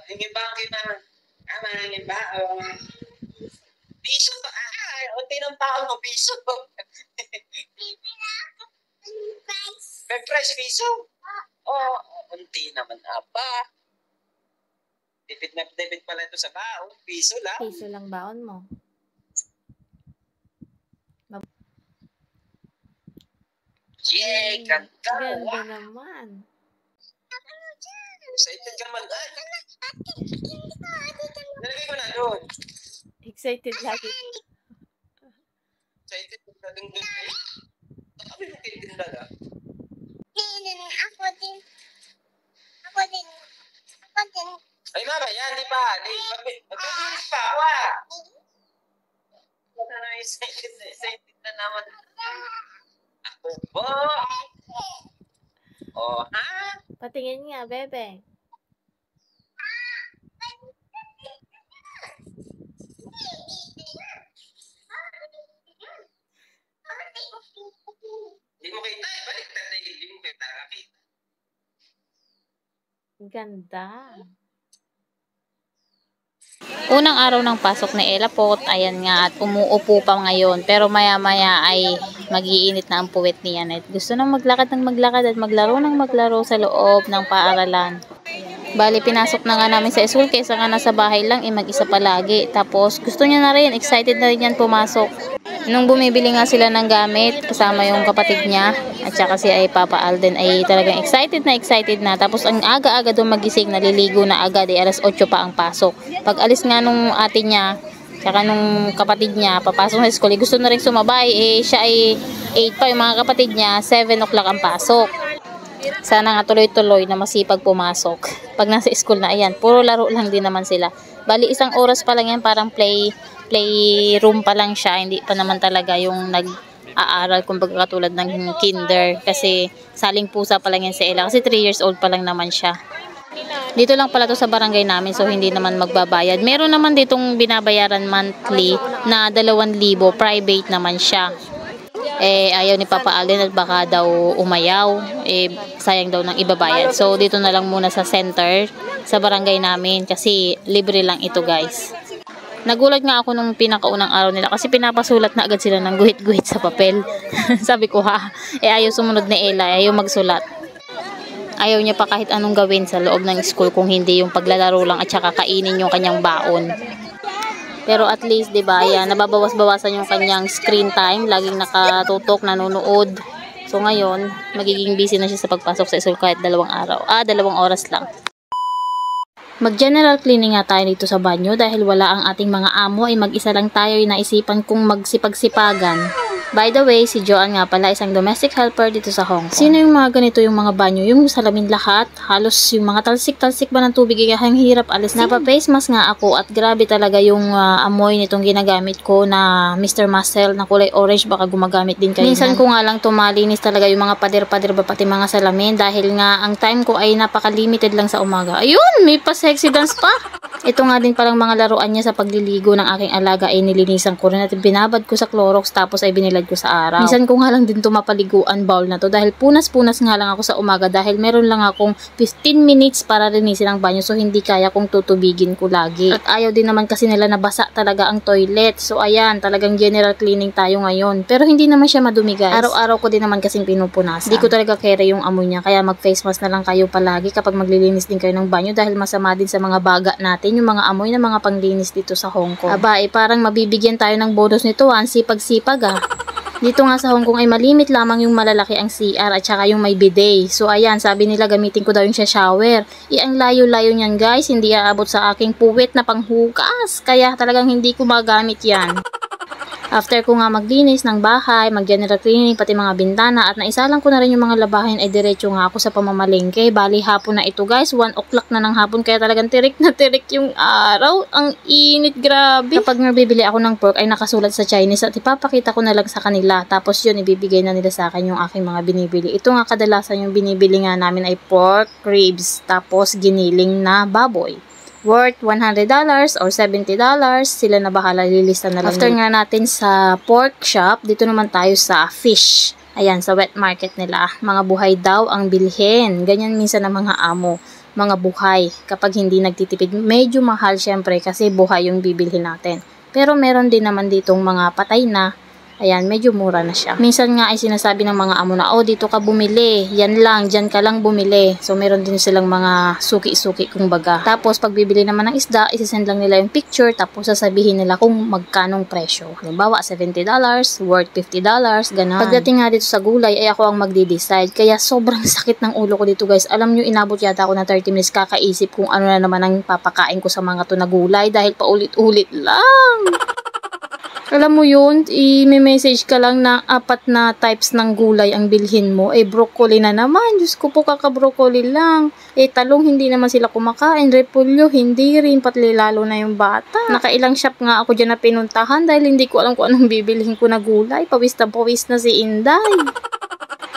Hingin ba ang kinang? Hingin ba? Piso to. Unti ng tao mo, piso. Price piso? Unti naman apa. Debit na debit pala ito sa baon. Piso lang. Piso lang baon mo. Yay! Ganda! Ganda naman. Excited ka man. Nalagay ko na doon. Excited lagi. Excited ka doon doon. Ano yung kitinda na? Ako din. Ay, mama, yan, di ba? Magbibilis pa ako, Ano, excited na naman. Ako ba? Ha? Patingin nga, bebe. Hindi mo kita, balik na hindi mo kita nakakita. Ganda. Unang araw ng pasok ni Ella po, ayan nga at umuupo pa ngayon. Pero maya-maya ay mag-iinit na ang puwet niya. Gusto nang maglakad at maglaro sa loob ng paaralan. Bali, pinasok na nga namin sa school kaysa nga nasa bahay lang, mag-isa palagi. Tapos, gusto niya na rin, excited na rin yan pumasok. Nung bumibili nga sila ng gamit, kasama yung kapatid niya, at saka si Papa Alden, ay talagang excited na. Tapos, ang aga-aga doon magising, naliligo na agad, alas 8 pa ang pasok. Pag alis nga nung ate niya, saka nung kapatid niya, papasok sa school, gusto na rin sumabay, siya ay 8 pa, yung mga kapatid niya, 7 o'clock ang pasok. Sana nga tuloy-tuloy na masipag pumasok. Pag nasa school na, ayan, puro laro lang din naman sila. Bali, isang oras pa lang yan, parang playroom pa lang siya. Hindi pa naman talaga yung nag-aaral, kumbaga katulad ng kinder. Kasi saling pusa pa lang yan sa Ella. Kasi 3 years old pa lang naman siya. Dito lang pala to sa barangay namin, so hindi naman magbabayad. Meron naman ditong binabayaran monthly na 2,000, private naman siya. Ayaw ni Papa Alden at baka daw umayaw, sayang daw ng ibabayad. So dito na lang muna sa center sa barangay namin kasi libre lang ito, guys. Nagulat nga ako nung pinakaunang araw nila kasi pinapasulat na agad sila ng guhit-guhit sa papel. Sabi ko ayaw sumunod ni Ella, ayaw magsulat. Ayaw niya pa kahit anong gawin sa loob ng school kung hindi yung paglalaro lang at saka kainin yung kanyang baon. Pero at least, diba, ayan, nababawas-bawasan yung kanyang screen time. Laging nakatutok, nanonood. So ngayon, magiging busy na siya sa pagpasok sa school kahit 2 oras lang. Mag-general cleaning nga tayo dito sa banyo dahil wala ang ating mga amo ay mag-isa lang tayo ay naisipan kong magsipag-sipagan. By the way, si Joanne nga pala isang domestic helper dito sa Hong Kong. Sino yung mga ganito yung mga banyo? Yung salamin lahat, halos yung mga talsik-talsik ba ng tubig ay ang hirap alisin. Napa-face mask nga ako at grabe talaga yung amoy nitong ginagamit ko na Mr. Muscle na kulay orange, baka gumagamit din kayo. Minsan ko nga lang tumalinis talaga yung mga pader-pader ba pati mga salamin dahil nga ang time ko ay napaka-limited lang sa umaga. Ayun, may pa-sexy dance pa! Ito nga din parang mga laruan niya sa pagliligo ng aking alaga ay nilinisan ko rin at binabad ko sa Clorox tapos ay binilad ko sa araw. Minsan ko nga lang din tumapaliguan bowl na to dahil punas-punas nga lang ako sa umaga dahil meron lang akong 15 minutes para linisin ang banyo so hindi kaya kong tutubigin ko lagi. At ayaw din naman kasi nila na basa talaga ang toilet. So ayan, talagang general cleaning tayo ngayon. Pero hindi naman siya madumi, guys. Araw-araw ko din naman kasing pinupunasan. Hindi ko talaga kere yung amoy niya kaya mag-face mask na lang kayo palagi kapag maglilinis din kayo ng banyo dahil masama din sa mga baga natin yung mga amoy ng mga panglinis dito sa Hong Kong. Aba, parang mabibigyan tayo ng bonus nito, ang sipag-sipag Dito nga sa Hong Kong ay malimit lamang yung malalaki ang CR at saka yung may bidet. So ayan, sabi nila gamitin ko daw yung shower. Ang layo-layo niyan, guys, hindi aabot sa aking puwet na panghugas. Kaya talagang hindi ko magamit yan. After ko nga maglinis ng bahay, mag-general cleaning, pati mga bintana, at naisalang ko na rin yung mga labahin, ay diretso nga ako sa pamamalengke. Bali, hapon na ito, guys. 1 o'clock na ng hapon, kaya talagang tirik na tirik yung araw. Ang init, grabe. Kapag nabibili ako ng pork, ay nakasulat sa Chinese at ipapakita ko na lang sa kanila. Tapos yun, ibibigay na nila sa akin yung aking mga binibili. Ito nga kadalasan yung binibili nga namin ay pork ribs, tapos giniling na baboy. Worth $100 or $70. Sila na bahala, lilista na lang. After nga natin sa pork shop, dito naman tayo sa fish. Ayan, sa wet market nila. Mga buhay daw ang bilhin. Ganyan minsan ng mga amo. mga buhay. Kapag hindi nagtitipid, medyo mahal syempre kasi buhay yung bibilhin natin. Pero meron din naman ditong mga patay na. Ayan, medyo mura na siya. Minsan nga ay sinasabi ng mga amo na, oh, dito ka bumili. Yan lang, dyan ka lang bumili. So, meron din silang mga suki-suki kung baga. Tapos, pag bibili naman ng isda, isasend lang nila yung picture, tapos sasabihin nila kung magkanong presyo. Halimbawa, $70, worth $50, ganon. Pagdating nga dito sa gulay, ay ako ang magde-decide. Kaya, sobrang sakit ng ulo ko dito, guys. Alam nyo, inabot yata ako na 30 minutes kakaisip kung ano na naman ang papakain ko sa mga to na gulay dahil paulit-ulit lang. Alam mo yun, i-message ka lang na 4 na types ng gulay ang bilhin mo. Broccoli na naman. Diyos ko po, kaka-broccoli lang. Talong, hindi naman sila kumakain. Repolyo, hindi rin. Patli lalo na yung bata. Nakailang shop nga ako dyan na pinuntahan dahil hindi ko alam kung anong bibilhin ko na gulay. Pawis na si Inday.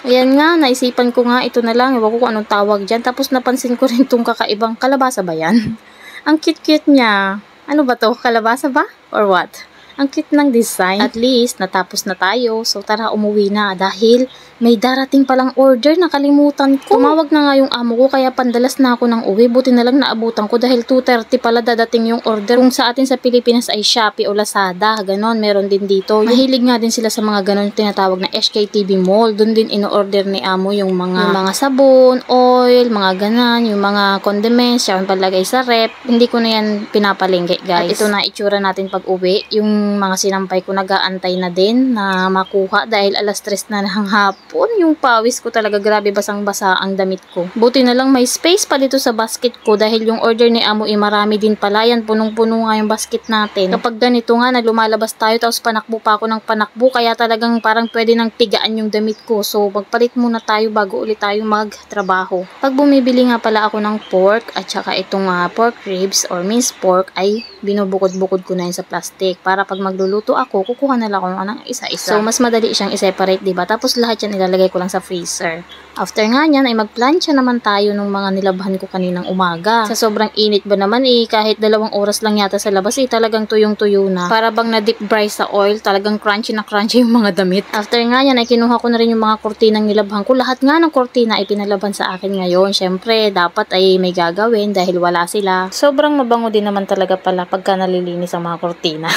Ayan nga, naisipan ko nga, ito na lang. Ewan ko kung anong tawag dyan. Tapos napansin ko rin itong kakaibang kalabasa ba yan? Ang cute-cute niya. Ano ba to? Kalabasa ba? Or what? Ang cute ng design. At least, natapos na tayo. So, tara, umuwi na. Dahil, may darating palang order. Nakalimutan ko. Tumawag na nga yung amo ko, kaya pandalas na ako ng uwi. Buti na lang naabutan ko dahil 2:30 pala dadating yung order. Kung sa atin sa Pilipinas ay Shopee o Lazada. Ganon, meron din dito. Mahilig nga din sila sa mga ganon tinatawag na SKTV Mall. Doon din in-order ni amo yung mga sabon, oil, mga ganan, yung mga condiments, siya palagay sa rep. Hindi ko na yan pinapalengke, guys. At ito na itsura natin pag uwi. Yung mga sinampay ko nag-aantay na din na makuha dahil 3:00 na ng hapon. Yung pawis ko talaga, grabe, basang-basa ang damit ko. Buti na lang may space pa dito sa basket ko dahil yung order ni amo marami din pala. Yan, punong-puno nga yung basket natin. Kapag ganito nga na lumalabas tayo tapos panakbo pa ako ng panakbo, kaya talagang parang pwede nang tigaan yung damit ko. So, magpalit muna tayo bago ulit tayo magtrabaho. Pag bumibili nga pala ako ng pork at saka itong pork ribs or minced pork ay binubukod-bukod ko na yun sa plastic para pag magluluto ako, kukuha na lang ako ng isa-isa. So, mas madali siyang i-separate, diba? Tapos lahat yan ilalagay ko lang sa freezer. After nga yan, ay magplansya naman tayo ng mga nilabhan ko kaninang umaga. Sa sobrang init ba naman kahit 2 oras lang yata sa labas talagang tuyong-tuyo na. Para bang na-deep fry sa oil, talagang crunchy na crunchy yung mga damit. After nga yan, ay kinuha ko na rin yung mga kurtinang nilabhan ko. Lahat nga ng kurtina ay pinalaban sa akin ngayon. Syempre, dapat ay may gagawin dahil wala sila. Sobrang mabango din naman talaga pala pagka nalilinis ang mga kurtina.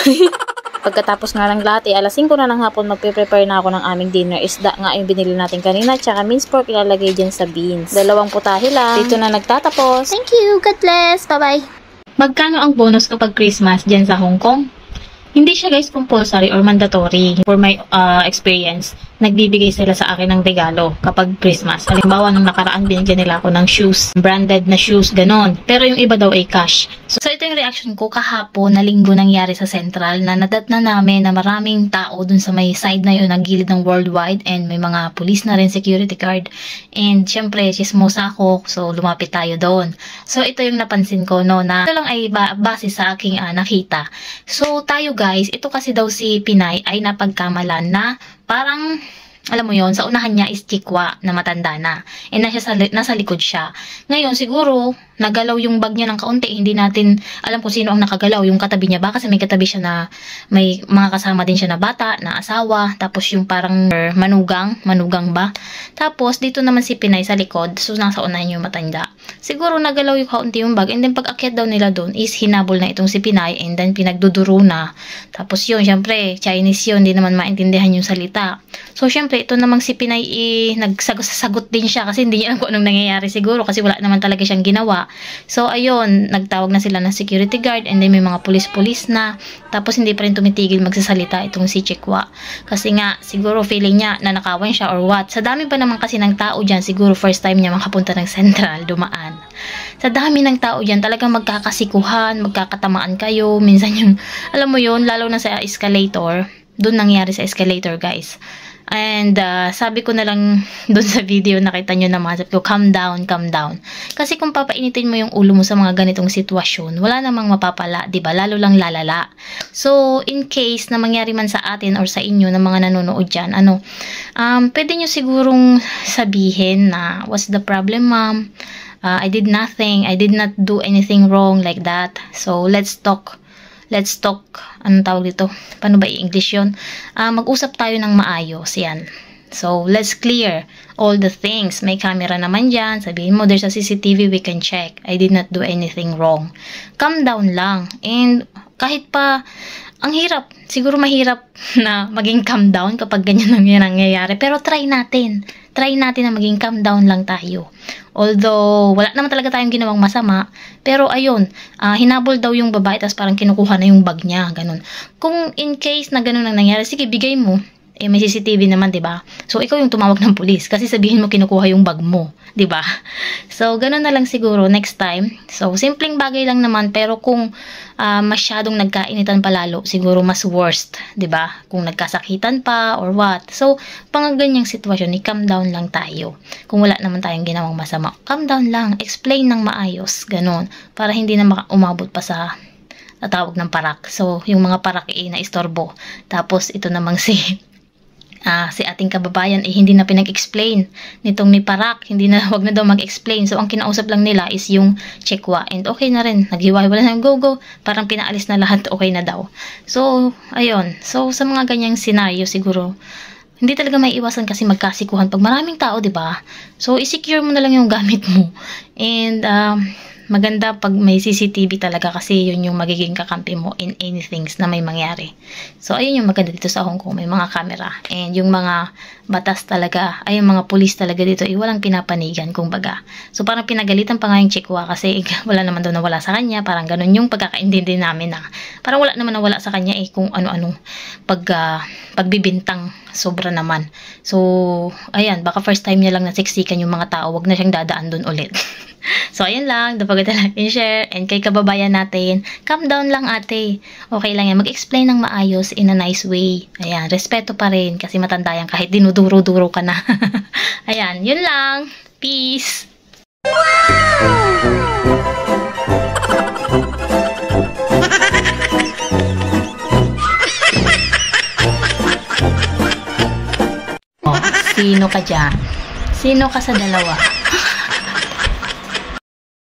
Pagkatapos nga ng lahat, 5:00 na ng hapon, magpe-prepare na ako ng aming dinner. Isda nga yung binili natin kanina, tsaka minced pork ilalagay dyan sa beans. 2 putahe lang. Dito na nagtatapos. Thank you! God bless! Bye-bye! Magkano ang bonus kapag Christmas dyan sa Hong Kong? Hindi siya, guys, compulsory or mandatory. For my experience, nagbibigay sila sa akin ng regalo kapag Christmas. Halimbawa, nung nakaraan, binigyan nila ako ng shoes. Branded na shoes, ganon. Pero yung iba daw ay cash. So ito yung reaction ko kahapon na linggo nangyari sa Central na nadatna namin na maraming tao dun sa may side na yun, ng gilid ng Worldwide, and may mga police na rin, security guard. And syempre, chismosa ako, so lumapit tayo doon. So ito yung napansin ko, no, na ito lang ay base sa aking nakita. So tayo, guys, ito kasi daw si Pinay ay napagkamalan na parang, alam mo yon, sa unahan niya is chikwa na matanda na. Nasa likod siya. Ngayon, siguro, nagalaw yung bag niya ng kaunti. Hindi natin alam kung sino ang nakagalaw. Yung katabi niya ba? Kasi may katabi siya na may mga kasama din siya na bata, na asawa. Tapos yung parang manugang ba? Tapos, dito naman si Pinay sa likod. So, nasa unahan yung matanda. Siguro, nagalaw yung kaunti yung bag. And then, pag akyat daw nila doon is hinabol na itong si Pinay. And then, pinagduduro na. Tapos yun, syempre, Chinese yun. Hindi naman maintindihan yung salita. So, syempre, ito namang si Pinay nagsagot din siya kasi hindi niya alam kung anong nangyayari siguro kasi wala naman talaga siyang ginawa. So, ayun, nagtawag na sila ng security guard and then may mga pulis-pulis na. Tapos, hindi pa rin tumitigil magsasalita itong si Chikwa. Kasi nga, siguro feeling niya na nakawan siya or what. Sa dami pa naman kasi ng tao dyan, siguro first time niya makapunta ng Central, dumaan. Sa dami ng tao dyan, talagang magkakasikuhan, magkakatamaan kayo. Minsan yung, alam mo yun, lalo na sa escalator. Doon nangyari sa escalator, guys. And sabi ko na lang doon sa video, nakita nyo naman, sabi ko, calm down, calm down. Kasi kung papainitin mo yung ulo mo sa mga ganitong sitwasyon, wala namang mapapala, diba? Lalo lang lalala. So, in case na mangyari man sa atin or sa inyo na mga nanonood dyan, pwede nyo sigurong sabihin na, what's the problem, ma'am? I did nothing. I did not do anything wrong like that. So, let's talk. Let's talk, anong tawag dito? Paano ba i-English yun? Mag-usap tayo ng maayos, yan. So, let's clear all the things. May camera naman dyan. Sabihin mo, there's a CCTV, we can check. I did not do anything wrong. Calm down lang. And kahit pa, ang hirap, siguro mahirap na maging calm down kapag ganyan ang nangyayari. Pero try natin. Try natin na maging calm down lang tayo. Although, wala naman talaga tayong ginawang masama. Pero ayun, hinabol daw yung babae, tapos parang kinukuha na yung bag niya. Ganun. Kung in case na ganun ang nangyari, sige, bigay mo. Eh, may CCTV naman, 'di ba? So ikaw yung tumawag ng pulis kasi sabihin mo kinukuha yung bag mo, 'di ba? So ganun na lang siguro next time. So simpleng bagay lang naman, pero kung masyadong nagkainitan palalo, siguro mas worst, 'di ba? Kung nagkasakitan pa or what. So pang ganyang sitwasyon, i-calm down lang tayo. Kung wala naman tayong ginawang masama, calm down lang, explain ng maayos, ganun, para hindi na umabot pa sa tawag ng parak. So yung mga parak na istorbo. Tapos ito namang si ating kababayan hindi na pinag-explain nitong ni Parak, wag na daw mag-explain. So ang kinausap lang nila is yung Chekwa, and okay na rin, naghiwa-hiwala na, go, parang pinaalis na lahat, okay na daw. So ayun, so sa mga ganyang scenario siguro hindi talaga may iwasan kasi magkasikuhan pag maraming tao, 'di ba? So i-secure mo na lang yung gamit mo, and maganda pag may CCTV talaga kasi yun yung magiging kakampi mo in anything na may mangyari. So, ayun yung maganda dito sa Hong Kong. May mga camera. And yung mga batas talaga, ay yung mga police talaga dito, walang pinapanigan, kumbaga. So, parang pinagalitan pa nga yung Chekwa kasi wala naman daw nawala sa kanya. Parang ganun yung pagkakaintindi namin na parang wala naman nawala sa kanya kung ano-anong pagbibintang sobra naman. So, ayan, baka first time niya lang nasiksikan yung mga tao, wag na siyang dadaan dun ulit. So, ayun lang. Don't forget to like and share. And kay kababayan natin, calm down lang ate. Okay lang yan. Mag-explain ng maayos in a nice way. Ayan, respeto pa rin kasi matanda yan kahit dinuduro-duro ka na. Ayan, yun lang. Peace! Oh, sino ka dyan? Sino ka sa dalawa?